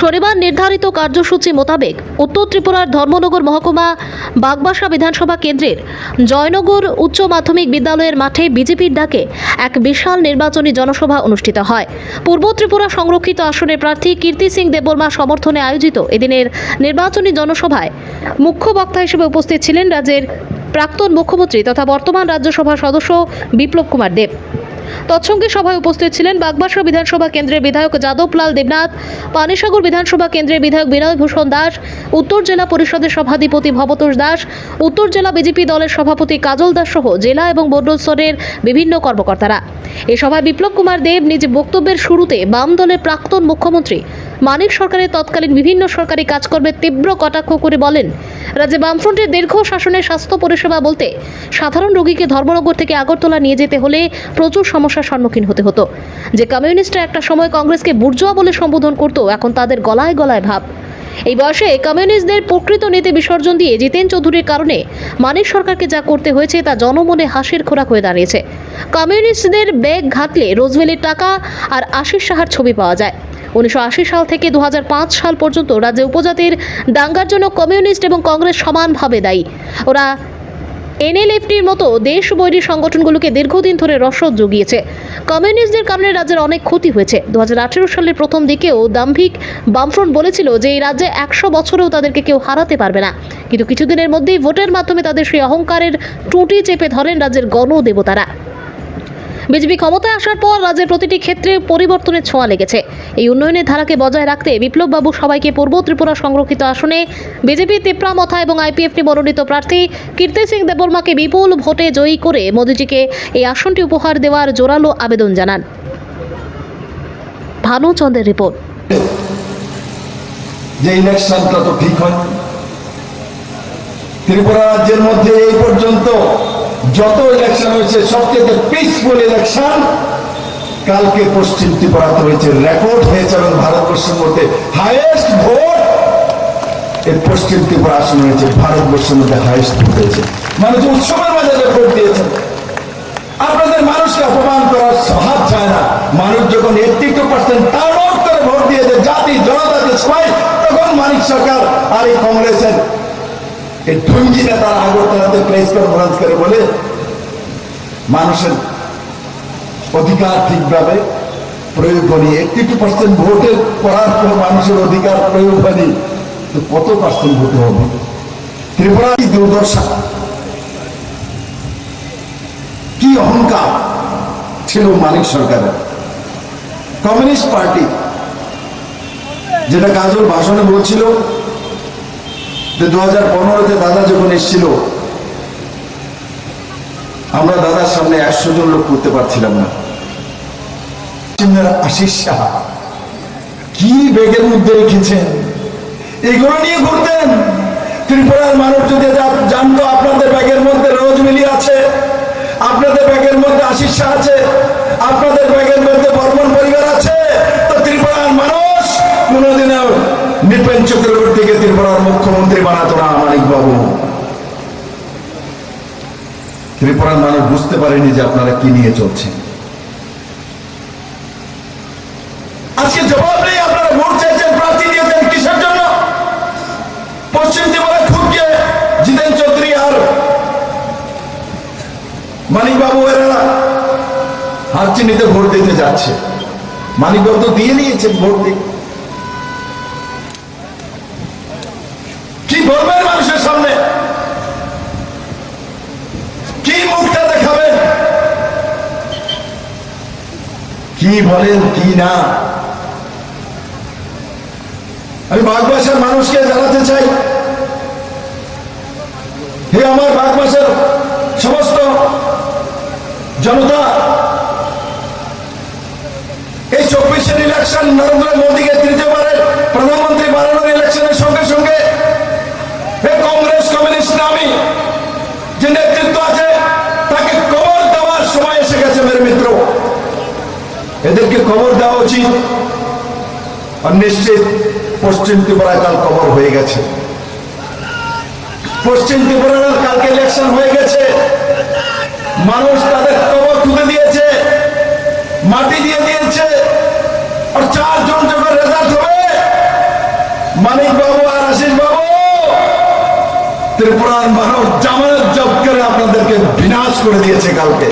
শনিবার নির্ধারিত কার্যসূচি মোতাবেক উত্তর ত্রিপুরার ধর্মনগর মহকুমা বাগবাসা বিধানসভা কেন্দ্রের জয়নগর উচ্চ মাধ্যমিক বিদ্যালয়ের মাঠে বিজেপির ডাকে এক বিশাল নির্বাচনী জনসভা অনুষ্ঠিত হয়। পূর্ব ত্রিপুরা সংরক্ষিত আসনের প্রার্থী কীর্তি সিং দেববর্মা সমর্থনে আয়োজিত এদিনের নির্বাচনী জনসভায় মুখ্য বক্তা হিসেবে উপস্থিত ছিলেন রাজ্যের প্রাক্তন মুখ্যমন্ত্রী তথা বর্তমান রাজ্যসভার সদস্য বিপ্লব কুমার দেব। তৎসঙ্গে সভায় উপস্থিত ছিলেন বাগবাসা বিধানসভা কেন্দ্রের বিধায়ক যাদবলাল দেবনাথ, পানিসাগর বিধানসভা কেন্দ্রের বিধায়ক বিনয় ভূষণ দাস, উত্তর জেলা পরিষদের সভাধিপতি ভবতোষ দাস, উত্তর জেলা বিজেপি দলের সভাপতি কাজল দাস সহ জেলা এবং মণ্ডল স্তরের বিভিন্ন কর্মকর্তারা। এ সভায় বিপ্লব কুমার দেব নিজ বক্তব্যের শুরুতে বাম দলের প্রাক্তন মুখ্যমন্ত্রী মানিক সরকারের তৎকালীন বিভিন্ন সরকারি কাজকর্মের তীব্র কটাক্ষ করে বলেন, রাজ্যে বামফ্রন্টের দীর্ঘ শাসনের স্বাস্থ্য পরিষেবা বলতে সাধারণ রোগীকে ধর্মনগর থেকে আগরতলা নিয়ে যেতে হলে প্রচুর সমস্যার সম্মুখীন হতে হতো। যে কমিউনিস্টরা একটা সময় কংগ্রেসকে বুর্জোয়া বলে সম্বোধন করত, এখন তাদের গলায় গলায় ভাব। এই বয়সে কমিউনিস্টদের প্রকৃত নীতি বিসর্জন দিয়ে জিতেন চৌধুরীর কারণে মানিক সরকারকে যা করতে হয়েছে তা জনমনে হাসির খোরাক হয়ে দাঁড়িয়েছে। কমিউনিস্টদের ব্যাগ ঘাটলে রোজভ্যালির টাকা আর আশিস সাহার ছবি পাওয়া যায়। 1980 সাল থেকে 2005 সাল পর্যন্ত রাজ্যে উপজাতির দাঙ্গার জন্য কমিউনিস্ট এবং কংগ্রেস সমানভাবে দায়ী। ওরা এনএলএফটির মতো দেশ বৈরী সংগঠনগুলোকে দীর্ঘদিন ধরে রসদ জুগিয়েছে। কমিউনিস্টদের কারণে রাজ্যের অনেক ক্ষতি হয়েছে। 2018 সালের প্রথম দিকেও দাম্ভিক বামফ্রন্ট বলেছিল যে এই রাজ্যে 100 বছরেও তাদেরকে কেউ হারাতে পারবে না, কিন্তু কিছুদিনের মধ্যেই ভোটের মাধ্যমে তাদের সেই অহংকারের টুটি চেপে ধরেন রাজ্যের গণদেবতারা। বিজেপি ক্ষমতায় আসার পর রাজ্যের প্রতিটি ক্ষেত্রে পরিবর্তনের ছোঁয়া লেগেছে। এই উন্নয়নের ধারাকে বজায় রাখতে বিপ্লববাবু সবাইকে পূর্ব ত্রিপুরা সংরক্ষিত আসনে বিজেপি তিপ্রামথা এবং আইপিএফটি মনোনীত প্রার্থী কীর্তি সিং দেববর্মাকে বিপুল ভোটে জয়ী করে মোদিজিকে এই আসনটি উপহার দেওয়ার জোরালো আবেদন জানান। ভানুচন্দ্রের রিপোর্ট। যে ইলেকশনটা তো ঠিক হয় ত্রিপুরা রাজ্যের মধ্যে এই পর্যন্ত যত ইলেকশন হয়েছে সবচেয়ে পিসফুল ইলেকশন কালকে পশ্চিম ত্রিপুরাতে হয়েছে, রেকর্ড হয়েছে এবং ভারতবর্ষের মধ্যে হাইয়েস্ট ভোট এই পশ্চিম ত্রিপুরা আসন হয়েছে। ভারতবর্ষের মধ্যে হাইয়েস্ট ভোট হয়েছে। মানুষ উৎসবের বাজারে ভোট দিয়েছেন। আপনাদের মানুষকে অপমান করার হাত চায় না। মানুষ যখন 82% টার্ন আউট করে ভোট দিয়েছে জাতি জনতাকে সবাই, তখন মানিক সরকার আর এই কংগ্রেসের এই টঙ্গি নেতারা আগরতলাতে প্রেস কনফারেন্স করে বলে মানুষের অধিকার ঠিকভাবে প্রয়োগ করি। 82% ভোটের করার পর মানুষের অধিকার প্রয়োগ হয়নি, তো কত পার্সেন্ট ভোটে হবে? ত্রিপুরা কি দুর্দশা, কি অহংকার ছিল মানিক সরকারের। কমিউনিস্ট পার্টি যেটা কাজল ভাষণে বলছিল যে 2015-তে দাদা যখন এসেছিল আমরা দাদার সামনে 100 জন লোক করতে পারছিলাম না। আশিস সাহা কি ব্যাগের মধ্যে রেখেছেন, এগুলো নিয়ে ঘুরতেন। ত্রিপুরার মানুষ যদি জানতো আপনাদের ব্যাগের মধ্যে রোজমিলি আছে, আপনাদের ব্যাগের মধ্যে আশিস শাহ আছে, আপনাদের ব্যাগের মধ্যে বর্মন পরিবার আছে, তো ত্রিপুরার মানুষ কোনোদিনও নৃপেন চক্রবর্তীকে ত্রিপুরার মুখ্যমন্ত্রী বানাতো না। মানিক বাবু, ত্রিপুরার মানুষ বুঝতে পারেনি যে আপনারা কি নিয়ে চলছেন। আজকে জবাব নেই। আপনারা ভোট চাইছেন, প্রার্থী দিয়েছেন কিসের জন্য? পশ্চিম ত্রিপুরা খুবকে জিতেন চৌধুরী আর মানিক বাবু এরা হাতচিনিতে ভোট দিতে যাচ্ছে। মানিক বাবু তো দিয়ে নিয়েছেন ভোট দিয়ে। কি বলবেন মানুষের সামনে? কি মুখটা দেখাবেন? কি বলেন কি না? আমি বাগবাসার মানুষকে জানাতে চাই, হে আমার বাগবাসার সমস্ত জনতা, এই 24-এর ইলেকশন নরেন্দ্র মোদীকে তৃতীয়বারের প্রধানমন্ত্রী বানানোর ইলেকশনের সঙ্গে সঙ্গে কংগ্রেস কমিউনিস্ট নামী যে নেতৃত্ব আছে তাকে কবর দেওয়ার সময় এসে গেছে। মেরে মিত্র, এদেরকে কবর দেওয়া উচিত। আর নিশ্চিত পশ্চিম ত্রিপুরায় কাল কবর হয়ে গেছে। পশ্চিম ত্রিপুরার কালকে ইলেকশন হয়ে গেছে। মানুষ তাদের কবর খুঁজে দিয়েছে, মাটি দিয়ে দিয়েছে। আর 4 জন যখন রেজাল্ট হবে মানিক বাবু আর আশিস বাবু, ত্রিপুরার মানুষ জামানত জব্দ করে আপনাদেরকে বিনাশ করে দিয়েছে কালকে।